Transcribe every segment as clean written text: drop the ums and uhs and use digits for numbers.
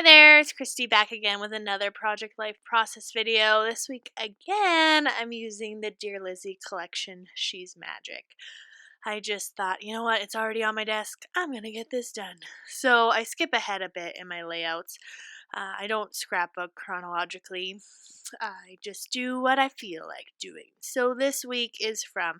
Hi there, it's Christy back again with another Project Life Process video. This week again, I'm using the Dear Lizzie collection, She's Magic. I just thought, you know what, it's already on my desk, I'm gonna get this done. So I skip ahead a bit in my layouts. I don't scrapbook chronologically. I just do what I feel like doing. So this week is from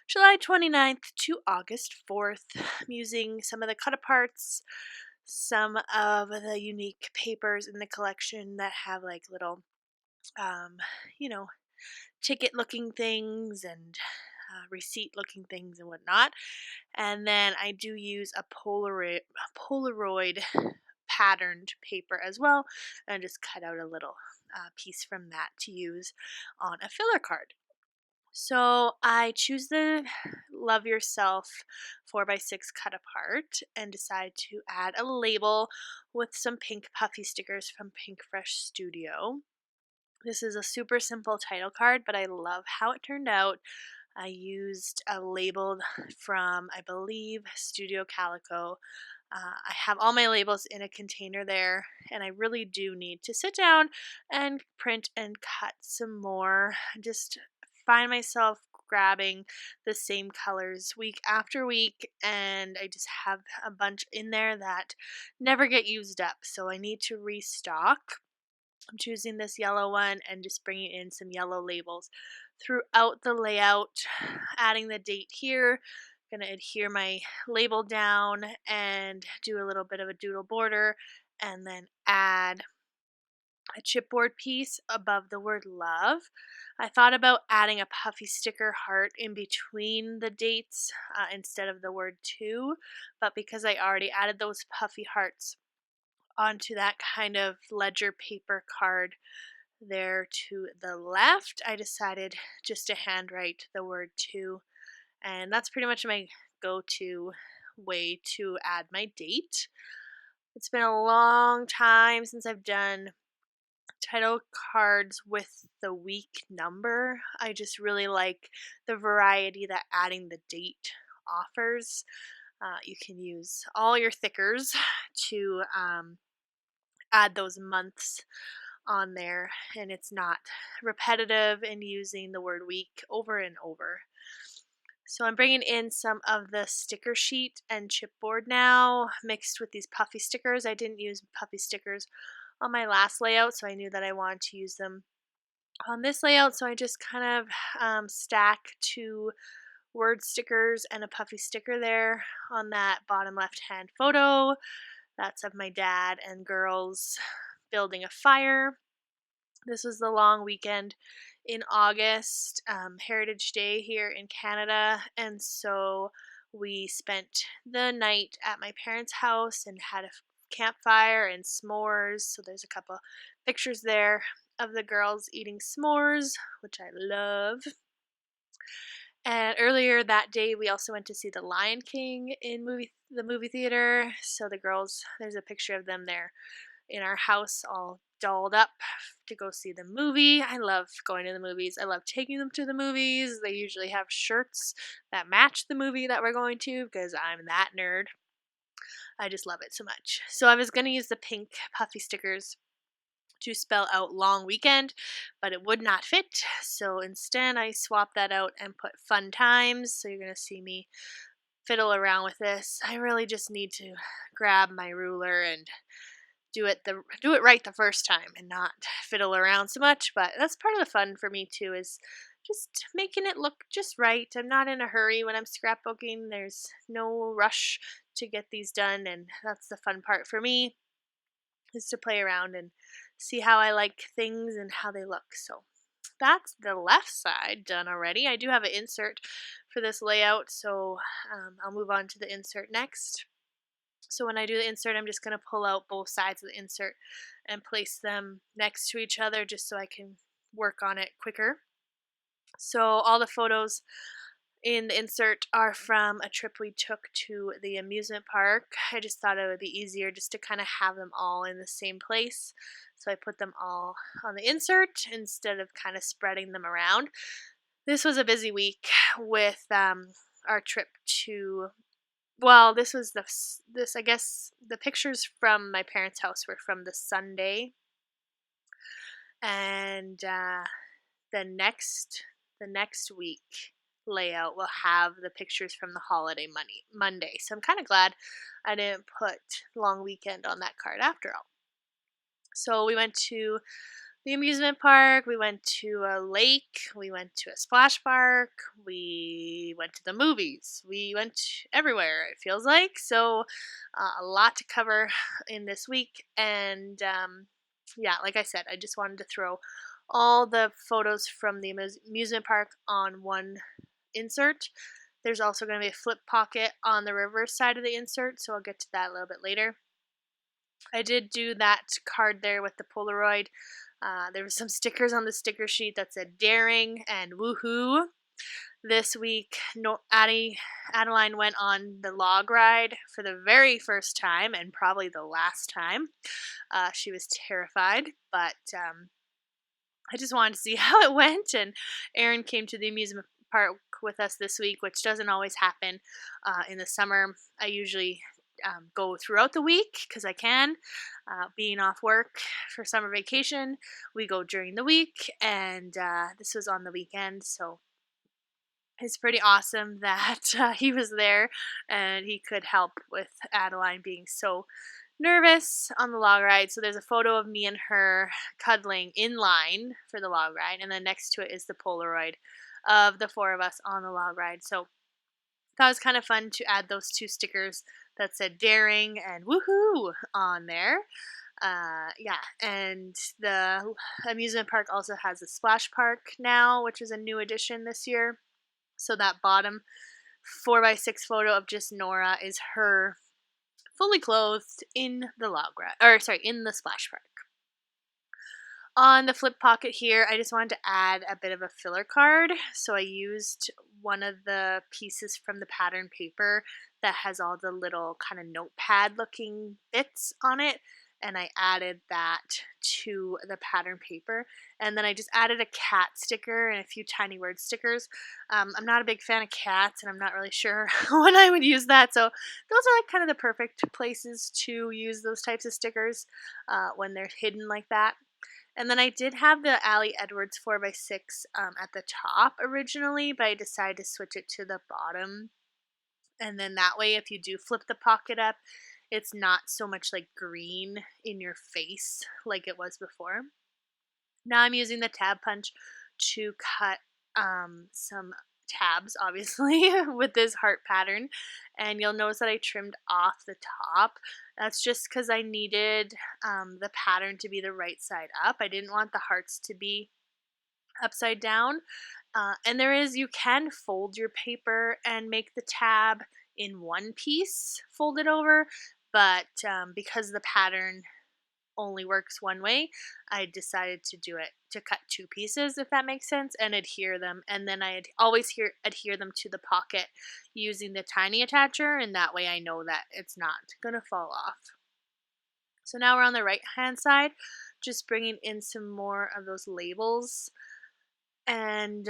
July 29th to August 4th. I'm using some of the cut aparts, some of the unique papers in the collection that have like little, um, you know, ticket looking things and receipt looking things and whatnot. And then I do use a Polaroid patterned paper as well, and just cut out a little piece from that to use on a filler card. So I choose the Love Yourself 4x6 cut apart and decide to add a label with some pink puffy stickers from Pink Fresh Studio. This is a super simple title card, but I love how it turned out. I used a label from, I believe, Studio Calico. I have all my labels in a container there, and I really do need to sit down and print and cut some more. Just find myself grabbing the same colors week after week, and I just have a bunch in there that never get used up, so I need to restock. I'm choosing this yellow one and just bringing in some yellow labels throughout the layout, adding the date here. Going to adhere my label down and do a little bit of a doodle border, and then add a chipboard piece above the word love. I thought about adding a puffy sticker heart in between the dates instead of the word to, but because I already added those puffy hearts onto that kind of ledger paper card there to the left, I decided just to handwrite the word to, and that's pretty much my go-to way to add my date. It's been a long time since I've done title cards with the week number. I just really like the variety that adding the date offers. You can use all your thickers to add those months on there, and it's not repetitive in using the word week over and over. So I'm bringing in some of the sticker sheet and chipboard now, mixed with these puffy stickers. I didn't use puffy stickers on my last layout, so I knew that I wanted to use them on this layout. So I just kind of stack two word stickers and a puffy sticker there on that bottom left hand photo. That's of my dad and girls building a fire. This was the long weekend in August, Heritage Day here in Canada, and so we spent the night at my parents' house and had a campfire and s'mores. So there's a couple pictures there of the girls eating s'mores, which I love. And earlier that day, we also went to see The Lion King in the movie theater. So the girls, there's a picture of them there in our house, all dolled up to go see the movie. I love going to the movies. I love taking them to the movies. They usually have shirts that match the movie that we're going to because I'm that nerd. I just love it so much. So I was going to use the pink puffy stickers to spell out long weekend, but it would not fit. So instead I swapped that out and put fun times. So you're going to see me fiddle around with this. I really just need to grab my ruler and do it right the first time and not fiddle around so much. But that's part of the fun for me too, is just making it look just right. I'm not in a hurry when I'm scrapbooking. There's no rush to get these done, and that's the fun part for me, is to play around and see how I like things and how they look. So that's the left side done already. I do have an insert for this layout, so I'll move on to the insert next. So when I do the insert, I'm just going to pull out both sides of the insert and place them next to each other just so I can work on it quicker. So all the photos in the insert are from a trip we took to the amusement park. I just thought it would be easier just to kind of have them all in the same place. So I put them all on the insert instead of kind of spreading them around. This was a busy week with our trip to well, this I guess the pictures from my parents' house were from the Sunday, and the next the next week layout will have the pictures from the holiday Monday. So I'm kind of glad I didn't put long weekend on that card after all. So we went to the amusement park, we went to a lake, we went to a splash park, we went to the movies, we went everywhere, it feels like. So, a lot to cover in this week. And yeah, like I said, I just wanted to throw all the photos from the amusement park on one insert. There's also going to be a flip pocket on the reverse side of the insert, so I'll get to that a little bit later. I did do that card there with the Polaroid. There was some stickers on the sticker sheet that said daring and woohoo. This week, no, Adeline went on the log ride for the very first time and probably the last time. She was terrified, but I just wanted to see how it went. And Aaron came to the amusement park with us this week, which doesn't always happen in the summer. I usually go throughout the week because I can. Being off work for summer vacation, we go during the week, and this was on the weekend, so it's pretty awesome that he was there and he could help with Adeline being so nervous on the log ride. So there's a photo of me and her cuddling in line for the log ride, and then next to it is the Polaroid of the four of us on the log ride. So that was kind of fun to add those two stickers that said daring and woohoo on there. Yeah, and the amusement park also has a splash park now, which is a new addition this year. So that bottom 4x6 photo of just Nora is her fully clothed in the in the splash park. On the flip pocket here, I just wanted to add a bit of a filler card. So I used one of the pieces from the pattern paper that has all the little kind of notepad looking bits on it. And I added that to the pattern paper. And then I just added a cat sticker and a few tiny word stickers. I'm not a big fan of cats, and I'm not really sure when I would use that. So those are like kind of the perfect places to use those types of stickers when they're hidden like that. And then I did have the Ali Edwards 4x6 at the top originally, but I decided to switch it to the bottom. And then that way, if you do flip the pocket up, it's not so much like green in your face like it was before. Now I'm using the tab punch to cut some tabs, obviously, with this heart pattern. And you'll notice that I trimmed off the top. That's just because I needed the pattern to be the right side up. I didn't want the hearts to be upside down. And you can fold your paper and make the tab in one piece, fold it over. But because the pattern only works one way, I decided to cut two pieces, if that makes sense, and adhere them. And then I always adhere them to the pocket using the tiny attacher, and that way I know that it's not going to fall off. So now we're on the right hand side, just bringing in some more of those labels. And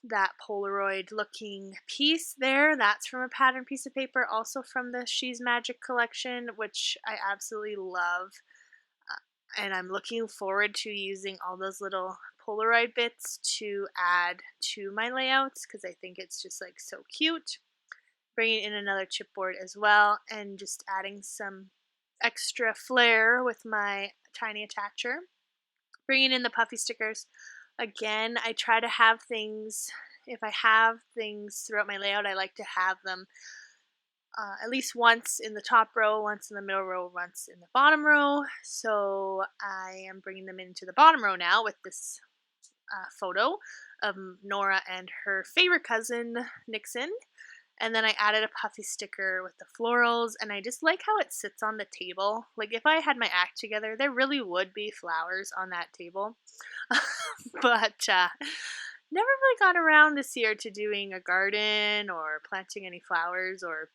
that Polaroid looking piece there, that's from a pattern piece of paper, also from the She's Magic collection, which I absolutely love. And I'm looking forward to using all those little Polaroid bits to add to my layouts because I think it's just like so cute. Bringing in another chipboard as well and just adding some extra flair with my tiny attacher. Bringing in the puffy stickers. Again, I try to have things, if I have things throughout my layout, I like to have them at least once in the top row, once in the middle row, once in the bottom row. So I am bringing them into the bottom row now with this photo of Nora and her favorite cousin, Nixon. And then I added a puffy sticker with the florals, and I just like how it sits on the table. Like if I had my act together, there really would be flowers on that table. But never really got around this year to doing a garden or planting any flowers or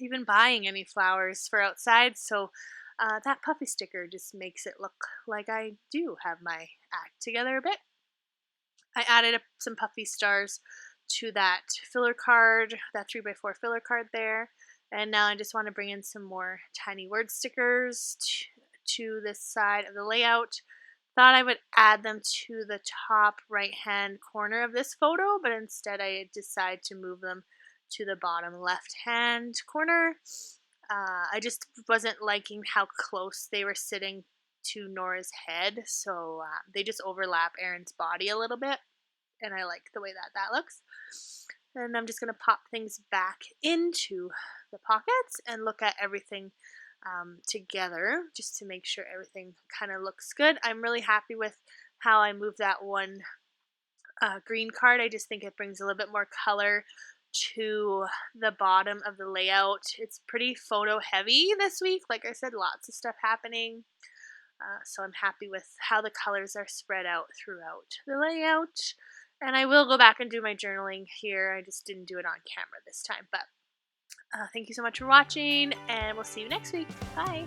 even buying any flowers for outside. So that puffy sticker just makes it look like I do have my act together a bit. I added some puffy stars to that filler card, that 3x4 filler card there. And now I just want to bring in some more tiny word stickers to this side of the layout. Thought I would add them to the top right hand corner of this photo, but instead I decided to move them to the bottom left hand corner. I just wasn't liking how close they were sitting to Nora's head, so they just overlap Erin's body a little bit, and I like the way that looks. And I'm just going to pop things back into the pockets and look at everything together just to make sure everything kind of looks good. I'm really happy with how I moved that one green card. I just think it brings a little bit more color to the bottom of the layout. It's pretty photo heavy this week. Like I said, lots of stuff happening. So I'm happy with how the colors are spread out throughout the layout. And I will go back and do my journaling here. I just didn't do it on camera this time. But thank you so much for watching, and we'll see you next week. Bye.